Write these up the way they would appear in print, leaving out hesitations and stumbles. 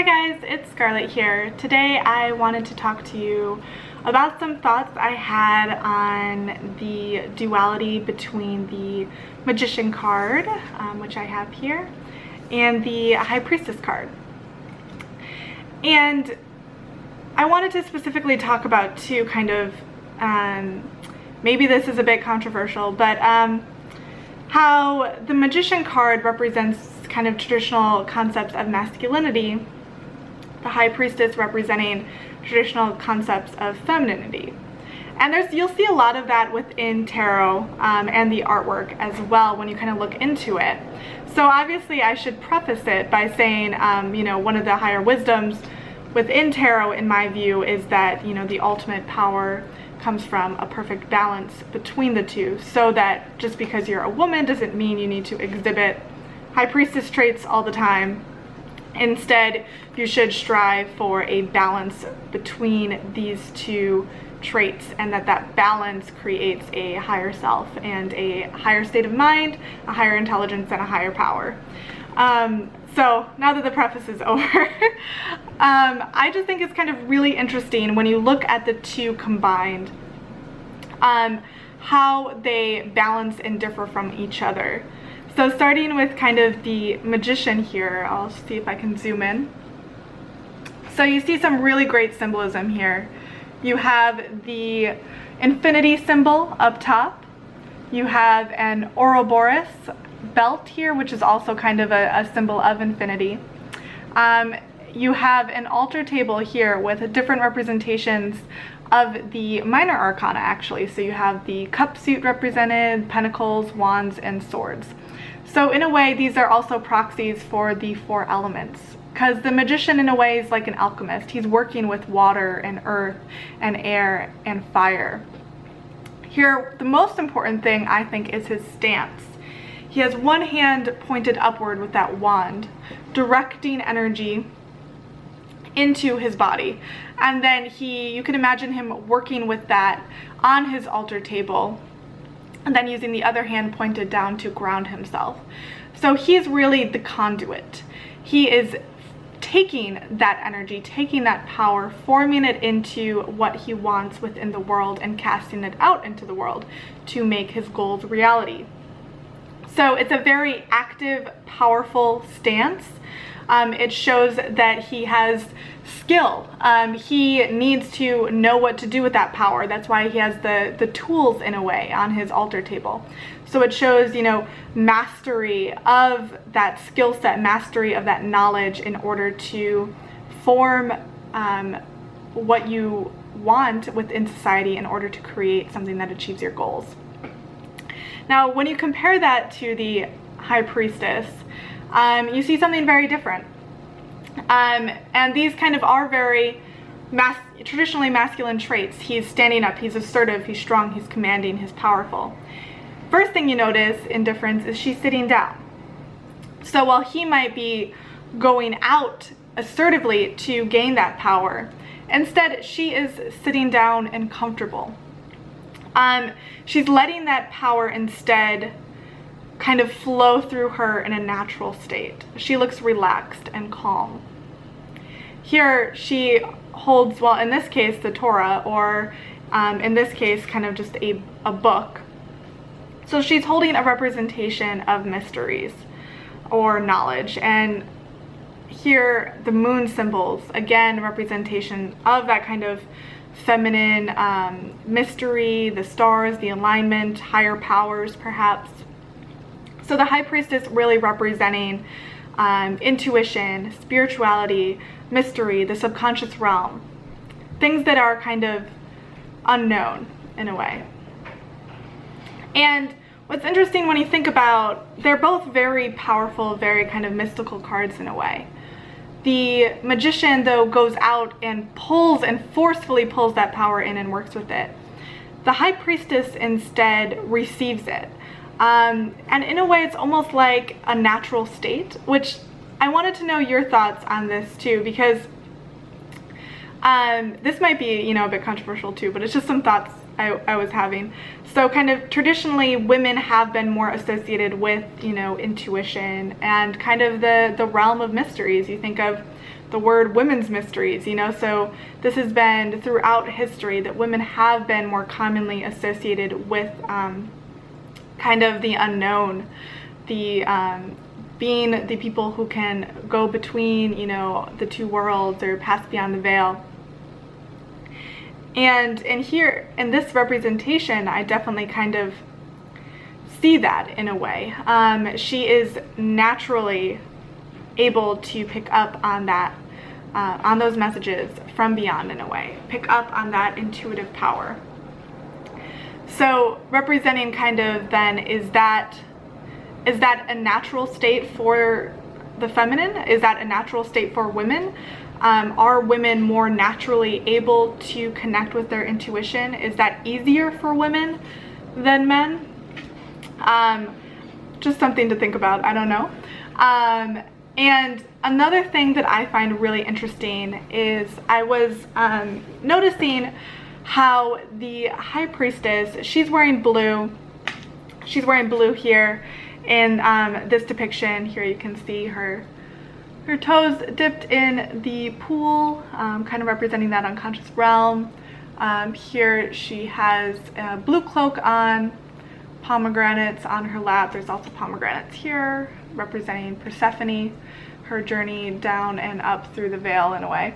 Hi guys, it's Scarlett here. Today I wanted to talk to you about some thoughts I had on the duality between the Magician card, which I have here, and the High Priestess card. And I wanted to specifically talk about two kind of, maybe this is a bit controversial, but how the Magician card represents kind of traditional concepts of masculinity, the High Priestess representing traditional concepts of femininity. And you'll see a lot of that within tarot and the artwork as well when you kind of look into it. So obviously I should preface it by saying, one of the higher wisdoms within tarot, in my view, is that, the ultimate power comes from a perfect balance between the two, so that just because you're a woman doesn't mean you need to exhibit High Priestess traits all the time. Instead, you should strive for a balance between these two traits, and that balance creates a higher self and a higher state of mind, a higher intelligence, and a higher power. So now that the preface is over, I just think it's kind of really interesting when you look at the two combined, how they balance and differ from each other. So starting with kind of the Magician here, I'll see if I can zoom in. So you see some really great symbolism here. You have the infinity symbol up top. You have an Ouroboros belt here, which is also kind of a symbol of infinity. You have an altar table here with different representations of the minor arcana, actually. So you have the cup suit represented, pentacles, wands, and swords. So in a way, these are also proxies for the four elements, because the Magician in a way is like an alchemist. He's working with water and earth and air and fire. Here, the most important thing, I think, is his stance. He has one hand pointed upward with that wand, directing energy into his body. And then you can imagine him working with that on his altar table, and then using the other hand pointed down to ground himself. So he's really the conduit. He is taking that energy, taking that power, forming it into what he wants within the world, and casting it out into the world to make his goals reality. So it's a very active, powerful stance. It shows that he has skill. He needs to know what to do with that power. That's why he has the tools, in a way, on his altar table. So it shows, mastery of that skill set, mastery of that knowledge in order to form what you want within society in order to create something that achieves your goals. Now, when you compare that to the High Priestess, you see something very different. And these kind of are very traditionally masculine traits. He's standing up, he's assertive, he's strong, he's commanding, he's powerful. First thing you notice in difference is she's sitting down. So while he might be going out assertively to gain that power, instead she is sitting down and comfortable. She's letting that power instead kind of flow through her in a natural state. She looks relaxed and calm. Here she holds, well, in this case, the Torah, or in this case, kind of just a book. So she's holding a representation of mysteries or knowledge. And here the moon symbols, again, representation of that kind of feminine mystery, the stars, the alignment, higher powers, perhaps. So the High Priestess really representing intuition, spirituality, mystery, the subconscious realm, things that are kind of unknown in a way. And what's interesting when you think about, they're both very powerful, very kind of mystical cards in a way. The Magician, though, goes out and pulls and forcefully pulls that power in and works with it. The High Priestess instead receives it. And in a way, it's almost like a natural state, which I wanted to know your thoughts on this too, because this might be, a bit controversial too, but it's just some thoughts I was having. So kind of traditionally, women have been more associated with, intuition and kind of the realm of mysteries. You think of the word women's mysteries, you know, so this has been throughout history that women have been more commonly associated with kind of the unknown, the being the people who can go between, you know, the two worlds or pass beyond the veil. And here in this representation, I definitely kind of see that in a way. She is naturally able to pick up on that, on those messages from beyond in a way, pick up on that intuitive power. So representing kind of then, is that a natural state for the feminine? Is that a natural state for women? Are women more naturally able to connect with their intuition? Is that easier for women than men? Just something to think about, I don't know. And another thing that I find really interesting is I was noticing how the high priestess, she's wearing blue. She's wearing blue here in this depiction. Here you can see her toes dipped in the pool, kind of representing that unconscious realm. Here she has a blue cloak on, pomegranates on her lap. There's also pomegranates here, representing Persephone, her journey down and up through the veil in a way.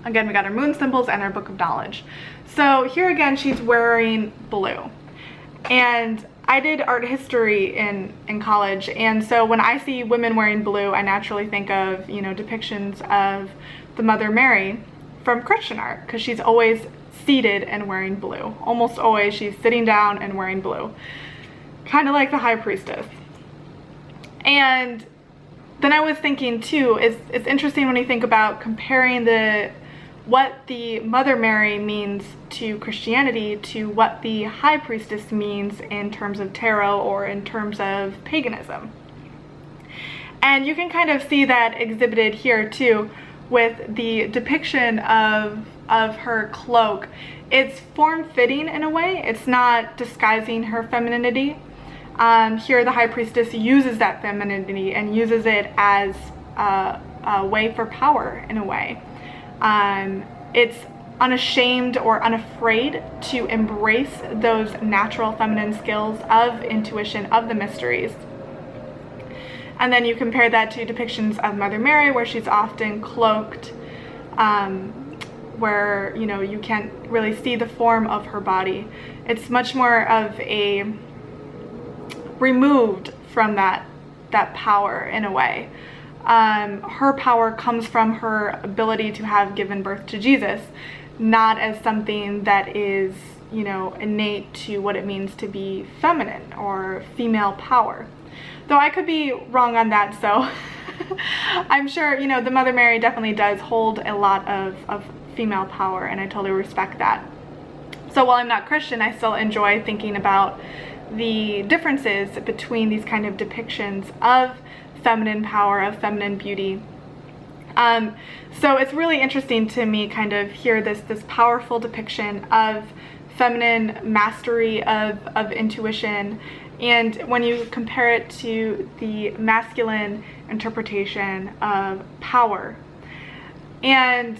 Again, we got our moon symbols and our book of knowledge. So here again, she's wearing blue. And I did art history in college, and so when I see women wearing blue, I naturally think of, you know, depictions of the Mother Mary from Christian art, because she's always seated and wearing blue. Almost always she's sitting down and wearing blue, kind of like the high priestess. And then I was thinking too, it's interesting when you think about comparing what the Mother Mary means to Christianity to what the high priestess means in terms of tarot or in terms of paganism. And you can kind of see that exhibited here too with the depiction of her cloak. It's form-fitting in a way. It's not disguising her femininity. Here the high priestess uses that femininity and uses it as a way for power in a way. It's unashamed or unafraid to embrace those natural feminine skills of intuition, of the mysteries. And then you compare that to depictions of Mother Mary, where she's often cloaked, where, you know, you can't really see the form of her body. It's much more of a removed from that power in a way. Her power comes from her ability to have given birth to Jesus, not as something that is, you know, innate to what it means to be feminine or female power. Though I could be wrong on that, so I'm sure, you know, the Mother Mary definitely does hold a lot of female power, and I totally respect that. So while I'm not Christian, I still enjoy thinking about the differences between these kind of depictions of feminine power, of feminine beauty. So it's really interesting to me kind of hear this powerful depiction of feminine mastery of intuition, and when you compare it to the masculine interpretation of power. And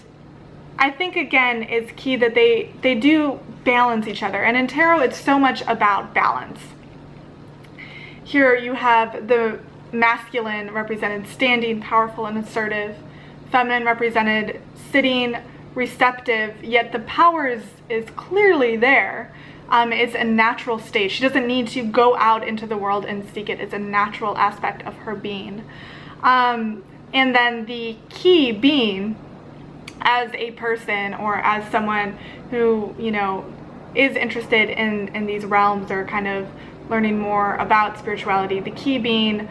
I think again it's key that they do balance each other, and in tarot it's so much about balance. Here you have the masculine represented standing, powerful and assertive, feminine represented sitting, receptive, yet the power is clearly there. It's a natural state. She doesn't need to go out into the world and seek it. It's a natural aspect of her being. And then the key being, as a person or as someone who, you know, is interested in these realms or kind of learning more about spirituality, the key being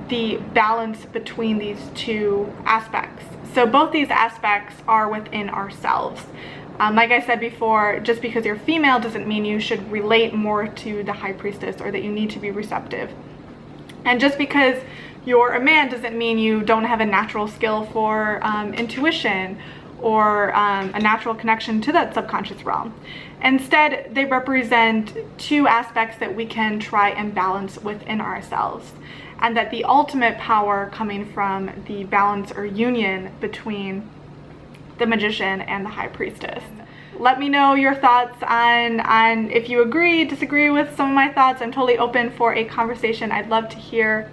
the balance between these two aspects. So both these aspects are within ourselves. Like I said before, just because you're female doesn't mean you should relate more to the high priestess or that you need to be receptive. And just because you're a man doesn't mean you don't have a natural skill for intuition or a natural connection to that subconscious realm. Instead, they represent two aspects that we can try and balance within ourselves. and that the ultimate power coming from the balance or union between the magician and the high priestess. Let me know your thoughts on if you agree, disagree with some of my thoughts. I'm totally open for a conversation. I'd love to hear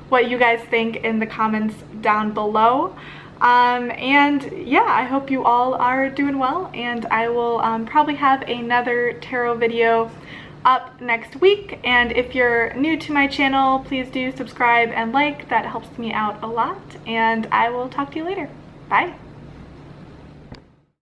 what you guys think in the comments down below. And yeah, I hope you all are doing well, and I will probably have another tarot video up next week. And if you're new to my channel, please do subscribe and like. That helps me out a lot, and I will talk to you later. Bye.